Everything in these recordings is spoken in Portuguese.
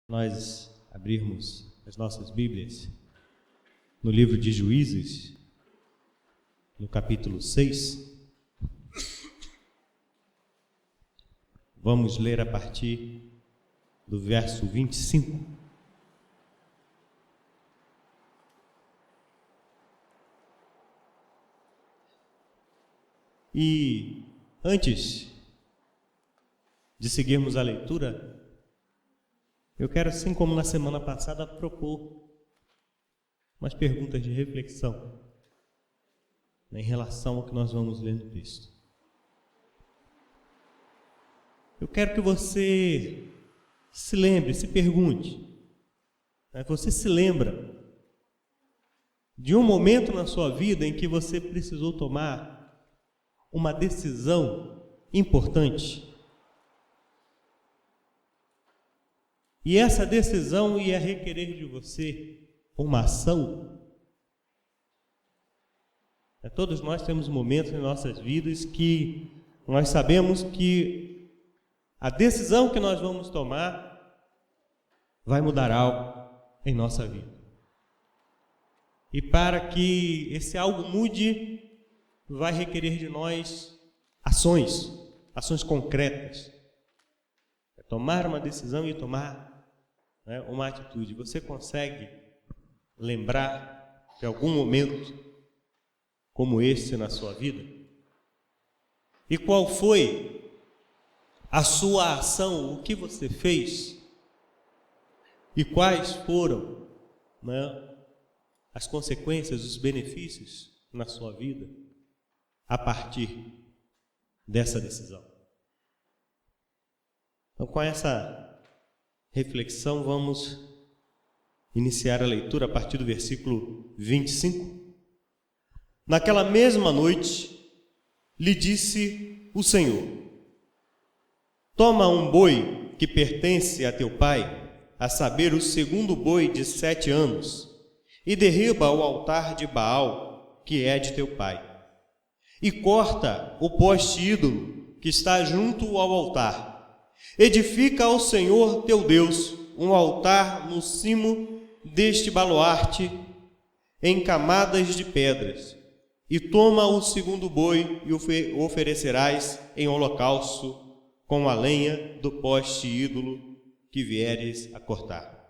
Nós abrirmos as nossas Bíblias no livro de Juízes, no capítulo 6. Vamos ler a partir do verso 25. E antes de seguirmos a leitura, eu quero, assim como na semana passada, propor umas perguntas de reflexão em relação ao que nós vamos ler no texto. Eu quero que você se lembre, se pergunte, você se lembra de um momento na sua vida em que você precisou tomar uma decisão importante? E essa decisão ia requerer de você uma ação? Todos nós temos momentos em nossas vidas que nós sabemos que a decisão que nós vamos tomar vai mudar algo em nossa vida. E para que esse algo mude, vai requerer de nós ações concretas. Tomar uma decisão e tomar uma atitude. Você consegue lembrar de algum momento como esse na sua vida? E qual foi a sua ação? O que você fez? E quais foram as consequências, os benefícios na sua vida a partir dessa decisão? Então, com essa reflexão, vamos iniciar a leitura a partir do versículo 25. Naquela mesma noite, lhe disse o Senhor: toma um boi que pertence a teu pai, a saber, o segundo boi de 7 anos, e derriba o altar de Baal, que é de teu pai, e corta o poste ídolo que está junto ao altar. Edifica ao Senhor teu Deus um altar no cimo deste baluarte em camadas de pedras, e toma o segundo boi e o oferecerás em holocausto com a lenha do poste ídolo que vieres a cortar.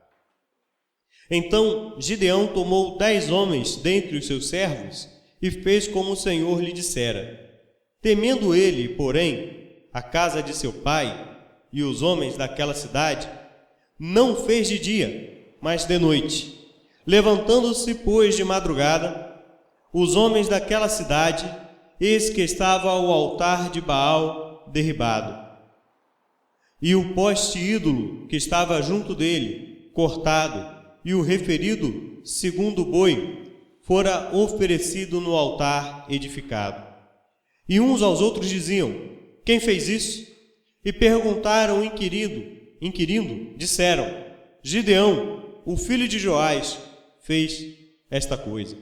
Então Gideão tomou 10 homens dentre os seus servos e fez como o Senhor lhe dissera. Temendo ele, porém, a casa de seu pai e os homens daquela cidade, não fez de dia, mas de noite. Levantando-se, pois, de madrugada, os homens daquela cidade, eis que estava o altar de Baal derribado, e o poste ídolo que estava junto dele, cortado, e o referido segundo boi fora oferecido no altar edificado. E uns aos outros diziam: quem fez isso? E perguntaram, inquirindo, disseram: Gideão, o filho de Joás, fez esta coisa.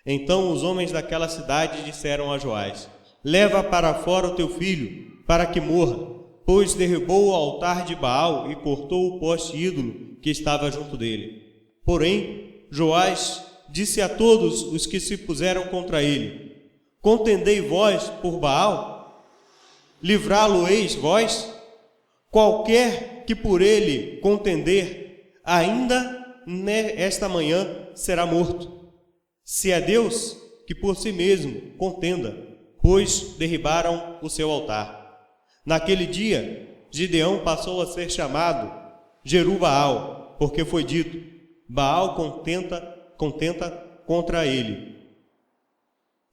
Então os homens daquela cidade disseram a Joás: leva para fora o teu filho, para que morra, pois derribou o altar de Baal e cortou o poste ídolo que estava junto dele. Porém, Joás disse a todos os que se puseram contra ele: contendei vós por Baal? Livrá-lo-eis vós? Qualquer que por ele contender, ainda esta manhã será morto. Se é Deus, que por si mesmo contenda, pois derribaram o seu altar. Naquele dia, Gideão passou a ser chamado Jerubbaal, porque foi dito: Baal contenta contra ele,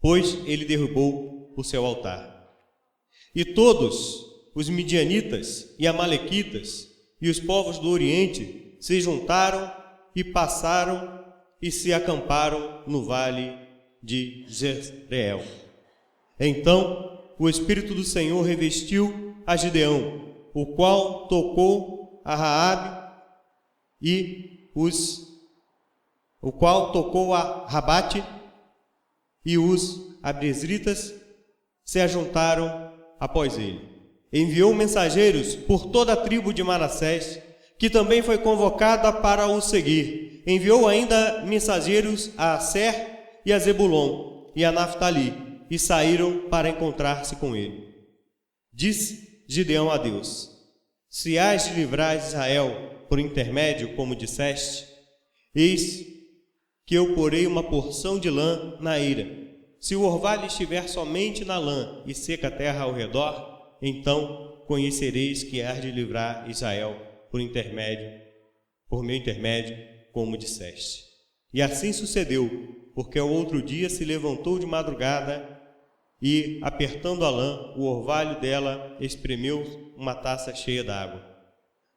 pois ele derrubou o seu altar. E todos os midianitas e amalequitas e os povos do Oriente se juntaram e passaram e se acamparam no vale de Jezreel. Então o Espírito do Senhor revestiu a Gideão, o qual tocou a Raabe Rabate, e os abiezritas se ajuntaram após ele. Enviou mensageiros por toda a tribo de Manassés, que também foi convocada para o seguir. Enviou ainda mensageiros a Aser e a Zebulon e a Naftali, e saíram para encontrar-se com ele. Disse Gideão a Deus: se hás de livrar Israel por intermédio, como disseste, eis que eu porei uma porção de lã na eira. Se o orvalho estiver somente na lã e seca a terra ao redor, então conhecereis que hás de livrar Israel por meu intermédio, como disseste. E assim sucedeu, porque ao outro dia se levantou de madrugada e, apertando a lã, o orvalho dela espremeu uma taça cheia d'água.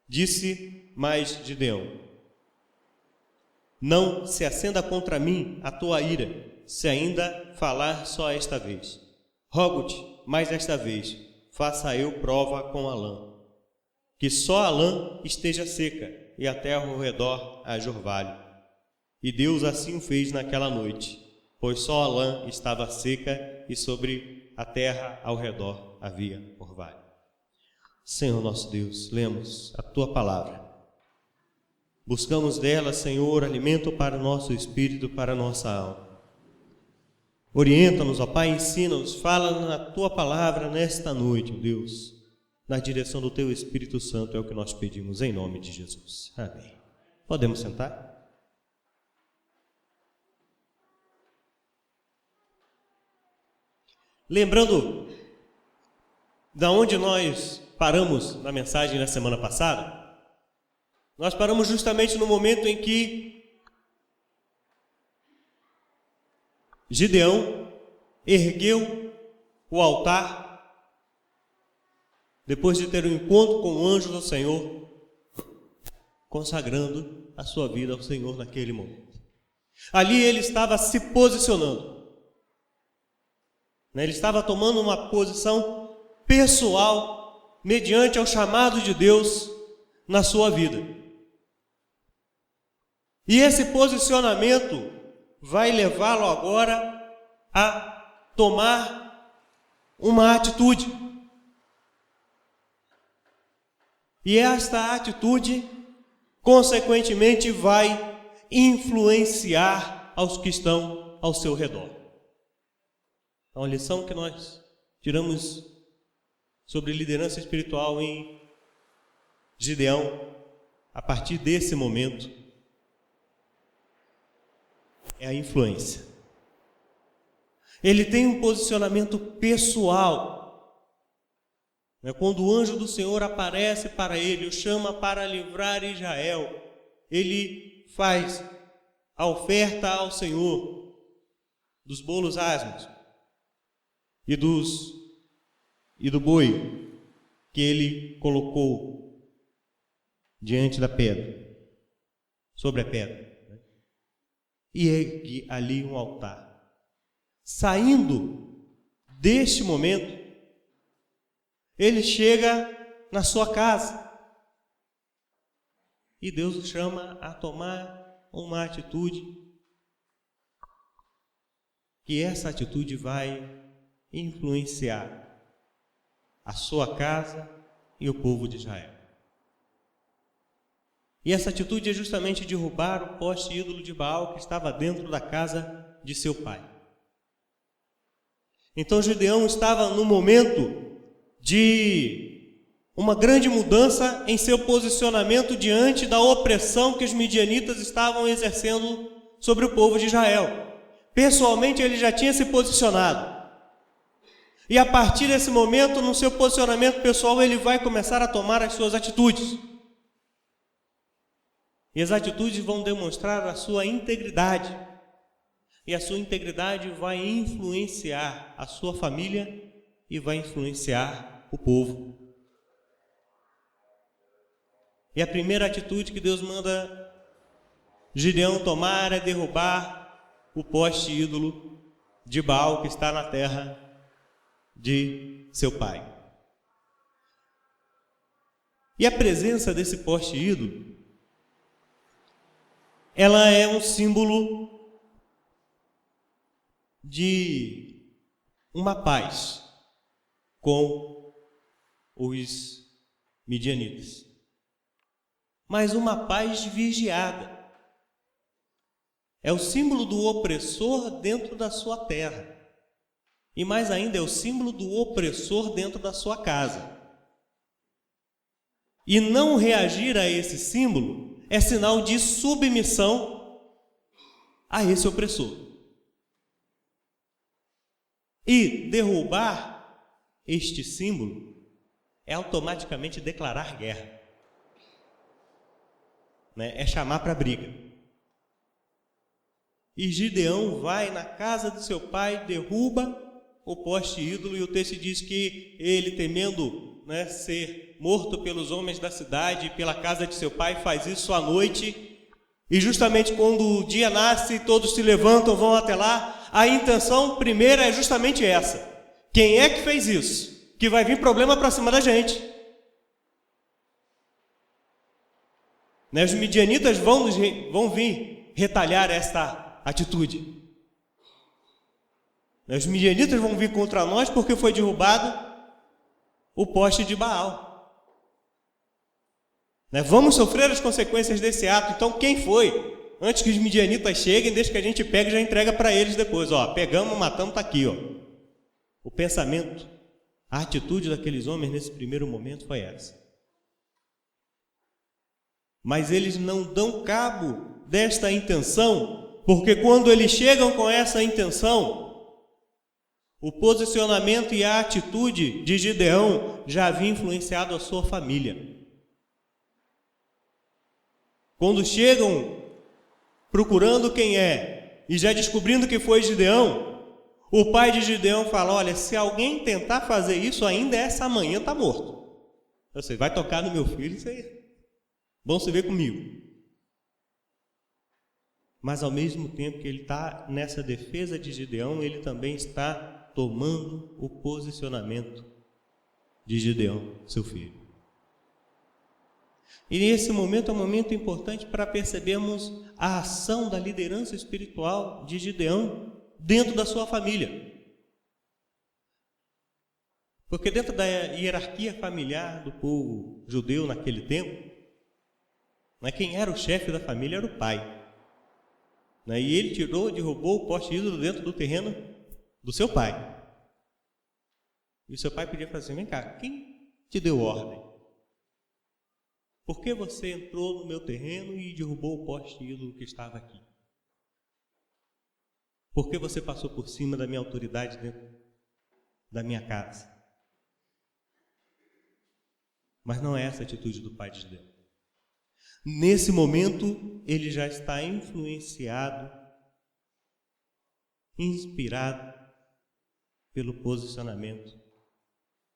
Disse mais Gideão: não se acenda contra mim a tua ira, se ainda falar só esta vez. Rogo-te, mais esta vez, faça eu prova com a lã, que só a lã esteja seca e a terra ao redor haja orvalho. E Deus assim o fez naquela noite, pois só a lã estava seca e sobre a terra ao redor havia orvalho. Senhor nosso Deus, lemos a tua palavra. Buscamos dela, Senhor, alimento para o nosso espírito, para a nossa alma. Orienta-nos, ó Pai, ensina-nos, fala na tua palavra nesta noite, ó Deus. Na direção do teu Espírito Santo é o que nós pedimos, em nome de Jesus. Amém. Podemos sentar? Lembrando da onde nós paramos na mensagem da semana passada, nós paramos justamente no momento em que Gideão ergueu o altar, depois de ter um encontro com o anjo do Senhor, consagrando a sua vida ao Senhor naquele momento. Ali ele estava se posicionando, ele estava tomando uma posição pessoal, mediante ao chamado de Deus na sua vida. E esse posicionamento vai levá-lo agora a tomar uma atitude. E esta atitude, consequentemente, vai influenciar aos que estão ao seu redor. Então, a lição que nós tiramos sobre liderança espiritual em Gideão, a partir desse momento, é a influência. Ele tem um posicionamento pessoal. Quando o anjo do Senhor aparece para ele, o chama para livrar Israel, ele faz a oferta ao Senhor dos bolos asmos e do boi que ele colocou diante da pedra, sobre a pedra. E ergue ali um altar. Saindo deste momento, ele chega na sua casa e Deus o chama a tomar uma atitude, que essa atitude vai influenciar a sua casa e o povo de Israel. E essa atitude é justamente derrubar o poste ídolo de Baal que estava dentro da casa de seu pai. Então Gideão estava no momento de uma grande mudança em seu posicionamento diante da opressão que os midianitas estavam exercendo sobre o povo de Israel. Pessoalmente ele já tinha se posicionado. E a partir desse momento, no seu posicionamento pessoal, ele vai começar a tomar as suas atitudes. E as atitudes vão demonstrar a sua integridade. E a sua integridade vai influenciar a sua família e vai influenciar o povo. E a primeira atitude que Deus manda Gideão tomar é derrubar o poste ídolo de Baal que está na terra de seu pai. E a presença desse poste ídolo, ela é um símbolo de uma paz com os midianitas. mas uma paz vigiada. É o símbolo do opressor dentro da sua terra. E mais ainda, é o símbolo do opressor dentro da sua casa. E não reagir a esse símbolo é sinal de submissão a esse opressor. E derrubar este símbolo é automaticamente declarar guerra. É chamar para briga. E Gideão vai na casa de seu pai, derruba o poste ídolo, e o texto diz que ele, temendo ser morto pelos homens da cidade, pela casa de seu pai, faz isso à noite. E justamente quando o dia nasce, todos se levantam, vão até lá. A intenção primeira é justamente essa: quem é que fez isso? Que vai vir problema para cima da gente. Os midianitas vão vir retalhar esta atitude. Os midianitas vão vir contra nós porque foi derrubado o poste de Baal. Vamos sofrer as consequências desse ato. Então, quem foi? Antes que os midianitas cheguem, deixa que a gente pega e já entrega para eles depois. Pegamos, matamos, está aqui. O pensamento, a atitude daqueles homens nesse primeiro momento foi essa. Mas eles não dão cabo desta intenção, porque quando eles chegam com essa intenção, o posicionamento e a atitude de Gideão já havia influenciado a sua família. Quando chegam procurando quem é e já descobrindo que foi Gideão, o pai de Gideão fala: olha, se alguém tentar fazer isso ainda essa manhã está morto. Você vai tocar no meu filho, isso aí. Vão se ver comigo. Mas ao mesmo tempo que ele está nessa defesa de Gideão, ele também está tomando o posicionamento de Gideão, seu filho. E nesse momento é um momento importante para percebermos a ação da liderança espiritual de Gideão dentro da sua família. Porque dentro da hierarquia familiar do povo judeu naquele tempo, quem era o chefe da família era o pai. E ele derrubou o poste ídolo dentro do terreno do seu pai. E o seu pai podia falar assim: vem cá, quem te deu ordem? Por que você entrou no meu terreno e derrubou o poste ídolo que estava aqui? Por que você passou por cima da minha autoridade dentro da minha casa? Mas não é essa a atitude do pai de Gideão. Nesse momento, ele já está influenciado, inspirado pelo posicionamento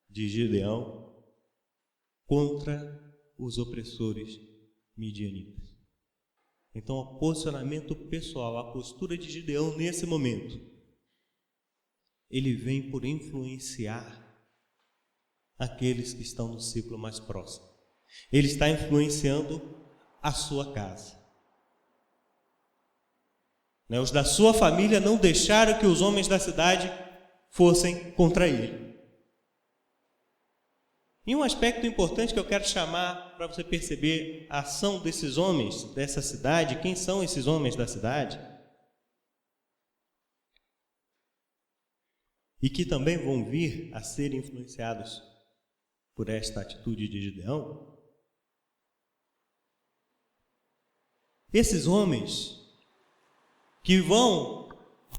de Gideão contra os opressores midianitas. Então, o posicionamento pessoal, a postura de Gideão nesse momento, ele vem por influenciar aqueles que estão no ciclo mais próximo. Ele está influenciando a sua casa. Os da sua família não deixaram que os homens da cidade fossem contra ele. E um aspecto importante que eu quero chamar para você perceber a ação desses homens dessa cidade, quem são esses homens da cidade, e que também vão vir a ser influenciados por esta atitude de Gideão. Esses homens que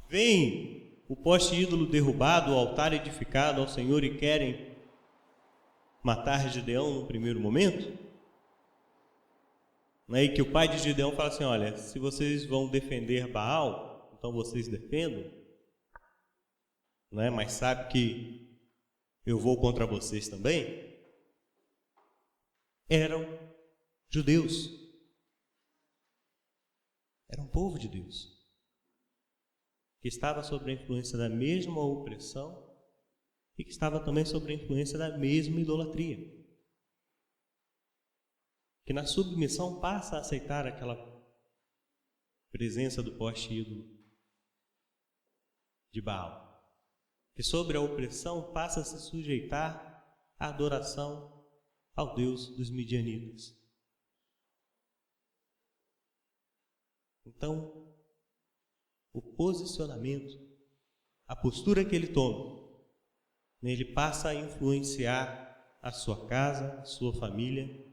veem o poste ídolo derrubado, o altar edificado ao Senhor e querem matar Gideão no primeiro momento, e que o pai de Gideão fala assim: olha, se vocês vão defender Baal, então vocês defendam, mas sabe que eu vou contra vocês também. Eram judeus, era um povo de Deus, que estava sob a influência da mesma opressão e que estava também sob a influência da mesma idolatria, que na submissão passa a aceitar aquela presença do poste ídolo de Baal, que sobre a opressão passa a se sujeitar à adoração ao Deus dos midianitas. Então, o posicionamento, a postura que ele toma, ele passa a influenciar a sua casa, a sua família,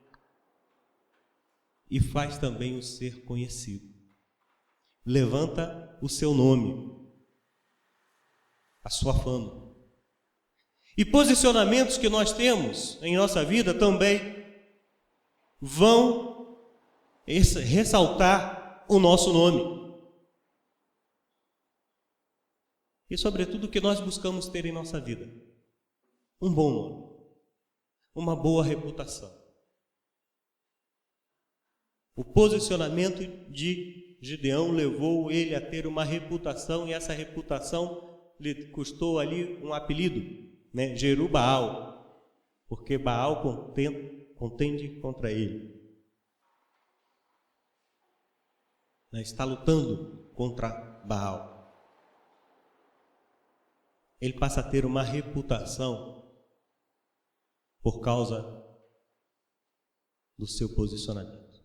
e faz também o ser conhecido. Levanta o seu nome, a sua fama. E posicionamentos que nós temos em nossa vida também vão ressaltar o nosso nome. E sobretudo o que nós buscamos ter em nossa vida: um bom nome, uma boa reputação. O posicionamento de Gideão levou ele a ter uma reputação, e essa reputação lhe custou ali um apelido, Jerubaal, porque Baal contende contra ele. Está lutando contra Baal. Ele passa a ter uma reputação por causa do seu posicionamento,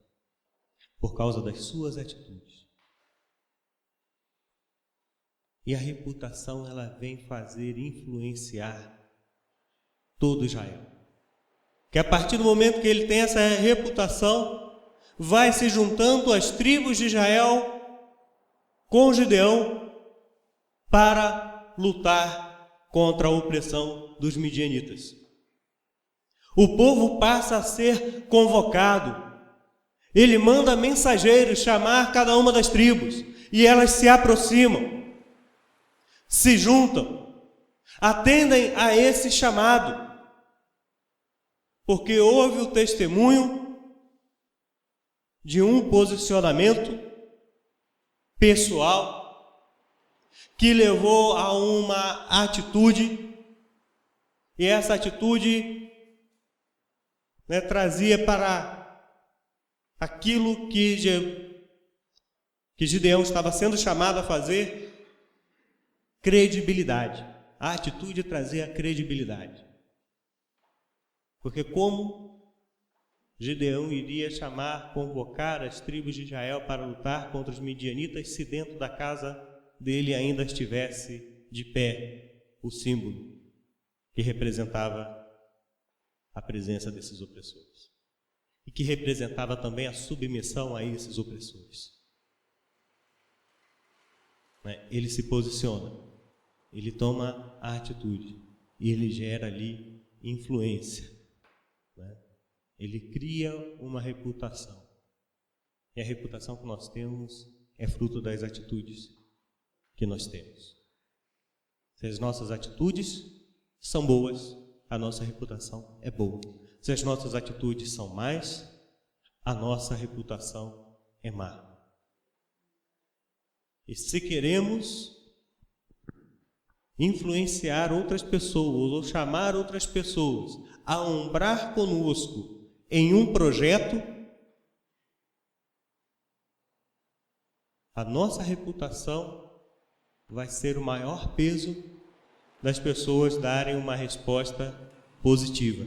por causa das suas atitudes. E a reputação, ela vem fazer influenciar todo Israel. Que a partir do momento que ele tem essa reputação, vai se juntando as tribos de Israel com Gideão para lutar contra a opressão dos midianitas. O povo passa a ser convocado. Ele manda mensageiros chamar cada uma das tribos, e elas se aproximam, se juntam, atendem a esse chamado, porque houve o testemunho de um posicionamento pessoal que levou a uma atitude, e essa atitude trazia para aquilo que Gideão estava sendo chamado a fazer credibilidade. A atitude trazia credibilidade. Porque como Gideão iria convocar as tribos de Israel para lutar contra os midianitas se dentro da casa dele ainda estivesse de pé o símbolo que representava a presença desses opressores e que representava também a submissão a esses opressores. Ele se posiciona, ele toma a atitude e ele gera ali influência. Ele cria uma reputação. E a reputação que nós temos é fruto das atitudes que nós temos. Se as nossas atitudes são boas, a nossa reputação é boa. Se as nossas atitudes são más, a nossa reputação é má. E se queremos influenciar outras pessoas ou chamar outras pessoas a ombrar conosco em um projeto, a nossa reputação vai ser o maior peso das pessoas darem uma resposta positiva.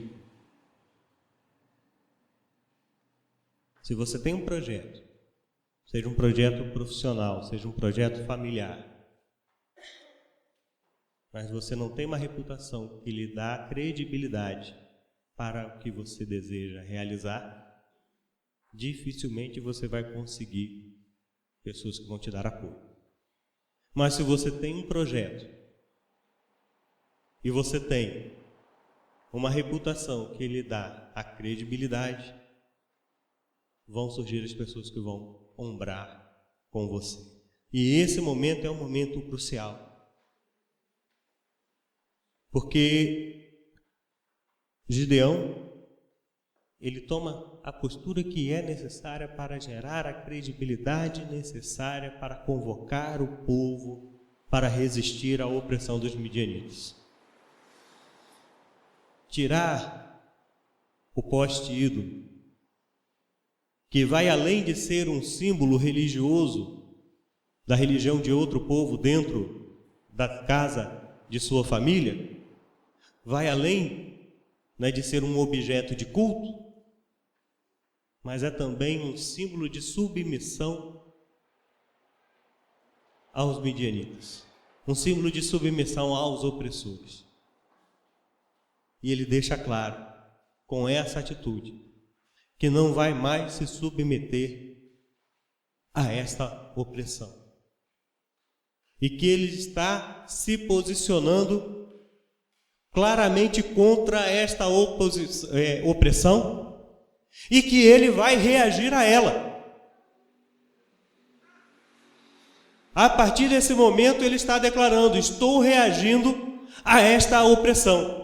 Se você tem um projeto, seja um projeto profissional, seja um projeto familiar, mas você não tem uma reputação que lhe dá credibilidade para o que você deseja realizar, dificilmente você vai conseguir pessoas que vão te dar apoio. Mas se você tem um projeto e você tem uma reputação que lhe dá a credibilidade, vão surgir as pessoas que vão ombrar com você. E esse momento é um momento crucial. Porque Gideão, ele toma a postura que é necessária para gerar a credibilidade necessária para convocar o povo para resistir à opressão dos midianitas. Tirar o poste ídolo, que vai além de ser um símbolo religioso da religião de outro povo dentro da casa de sua família, vai além de ser um objeto de culto, mas é também um símbolo de submissão aos midianitas, um símbolo de submissão aos opressores. E ele deixa claro, com essa atitude, que não vai mais se submeter a esta opressão. E que ele está se posicionando claramente contra esta opressão e que ele vai reagir a ela. A partir desse momento ele está declarando: estou reagindo a esta opressão.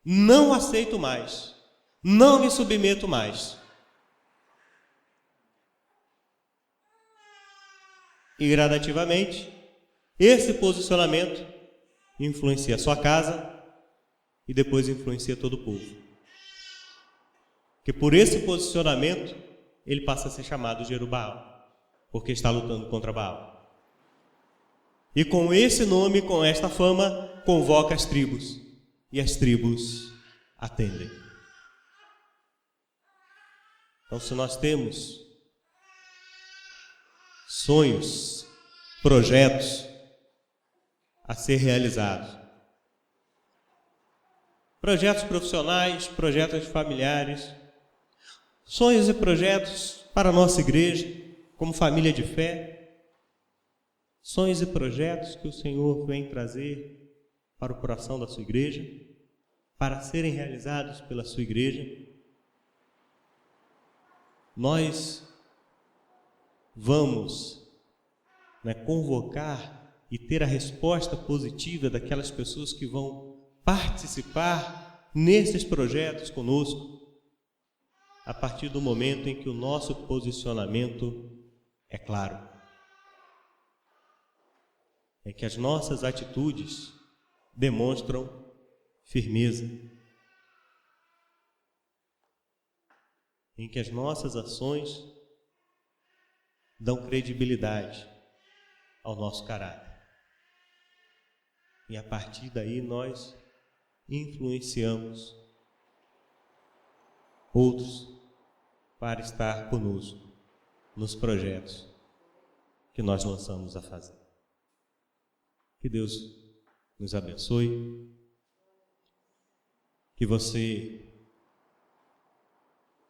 Não aceito mais. Não me submeto mais. E gradativamente, esse posicionamento influencia a sua casa e depois influencia todo o povo. Que por esse posicionamento, ele passa a ser chamado de Jerubaal, porque está lutando contra Baal. E com esse nome, com esta fama, convoca as tribos. E as tribos atendem. Então, se nós temos sonhos, projetos a ser realizados, projetos profissionais, projetos familiares, sonhos e projetos para a nossa igreja, como família de fé, sonhos e projetos que o Senhor vem trazer para o coração da sua igreja, para serem realizados pela sua igreja, nós vamos convocar e ter a resposta positiva daquelas pessoas que vão participar nesses projetos conosco, a partir do momento em que o nosso posicionamento é claro. É que as nossas atitudes demonstram firmeza, em que as nossas ações dão credibilidade ao nosso caráter. E a partir daí nós influenciamos outros para estar conosco nos projetos que nós lançamos a fazer. Que Deus nos abençoe, que você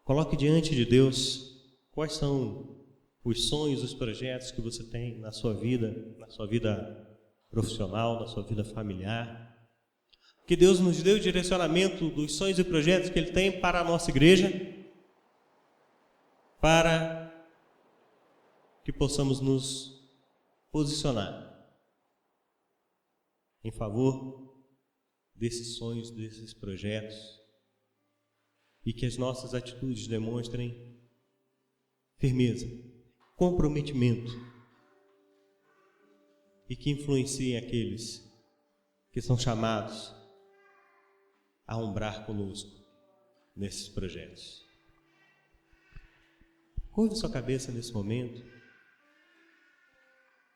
coloque diante de Deus quais são os sonhos, os projetos que você tem na sua vida profissional, na sua vida familiar. Que Deus nos dê o direcionamento dos sonhos e projetos que Ele tem para a nossa igreja, para que possamos nos posicionar em favor desses sonhos, desses projetos, e que as nossas atitudes demonstrem firmeza, comprometimento, e que influenciem aqueles que são chamados a umbrar conosco nesses projetos. Curve sua cabeça nesse momento,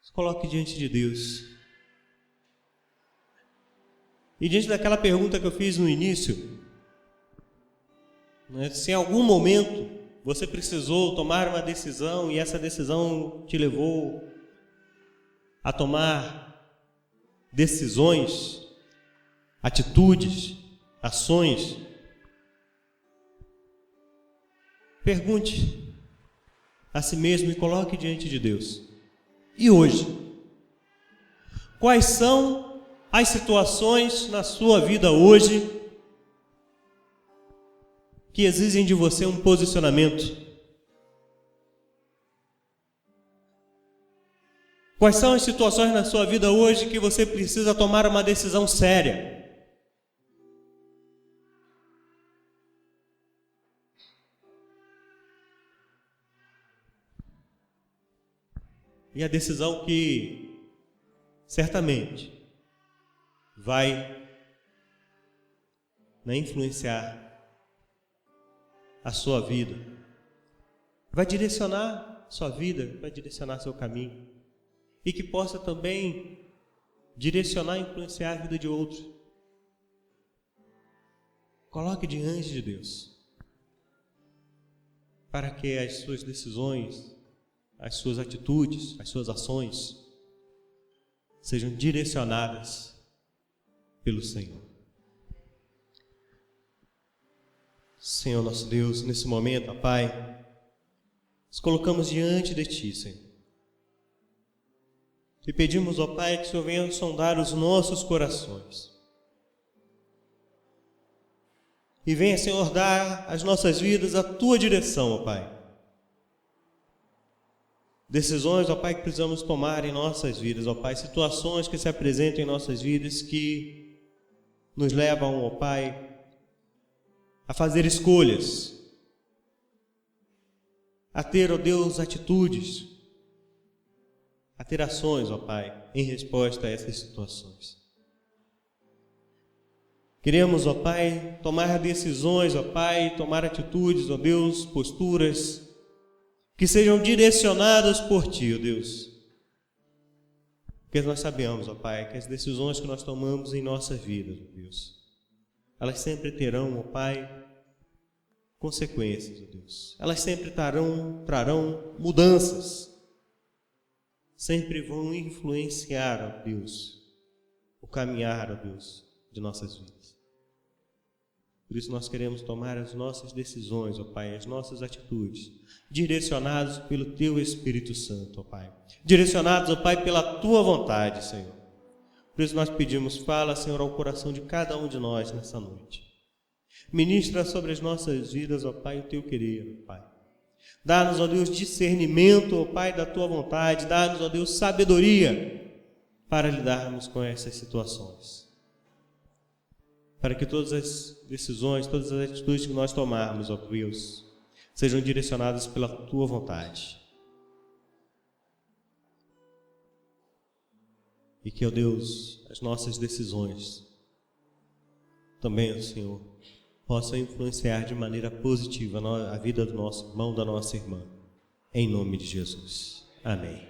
se coloque diante de Deus. E diante daquela pergunta que eu fiz no início, se em algum momento você precisou tomar uma decisão e essa decisão te levou a tomar decisões, atitudes, ações, pergunte a si mesmo e coloque diante de Deus. E hoje? Quais são as situações na sua vida hoje que exigem de você um posicionamento? Quais são as situações na sua vida hoje que você precisa tomar uma decisão séria? E a decisão que certamente vai influenciar a sua vida, vai direcionar sua vida, vai direcionar seu caminho, e que possa também direcionar e influenciar a vida de outros. Coloque diante de Deus, para que as suas decisões as suas atitudes, as suas ações sejam direcionadas pelo Senhor. Senhor nosso Deus, nesse momento, ó Pai, nos colocamos diante de Ti, Senhor. E pedimos, ó Pai, que o Senhor venha sondar os nossos corações. E venha, Senhor, dar às nossas vidas a Tua direção, ó Pai. Decisões, ó Pai, que precisamos tomar em nossas vidas, ó Pai. Situações que se apresentam em nossas vidas que nos levam, ó Pai, a fazer escolhas, a ter, ó Deus, atitudes, a ter ações, ó Pai, em resposta a essas situações. Queremos, ó Pai, tomar decisões, ó Pai, tomar atitudes, ó Deus, posturas que sejam direcionadas por Ti, ó Deus. Porque nós sabemos, ó Pai, que as decisões que nós tomamos em nossa vida, ó Deus, elas sempre terão, ó Pai, consequências, ó Deus. Elas sempre trarão mudanças. Sempre vão influenciar, ó Deus, o caminhar, ó Deus, de nossas vidas. Por isso nós queremos tomar as nossas decisões, ó Pai, as nossas atitudes, direcionados pelo Teu Espírito Santo, ó Pai. Direcionados, ó Pai, pela Tua vontade, Senhor. Por isso nós pedimos, fala, Senhor, ao coração de cada um de nós nessa noite. Ministra sobre as nossas vidas, ó Pai, o Teu querer, ó Pai. Dá-nos, ó Deus, discernimento, ó Pai, da Tua vontade. Dá-nos, ó Deus, sabedoria para lidarmos com essas situações. Para que todas as decisões, todas as atitudes que nós tomarmos, ó Deus, sejam direcionadas pela Tua vontade. E que, ó Deus, as nossas decisões também, ó Senhor, possam influenciar de maneira positiva a vida do nosso irmão, da nossa irmã. Em nome de Jesus. Amém.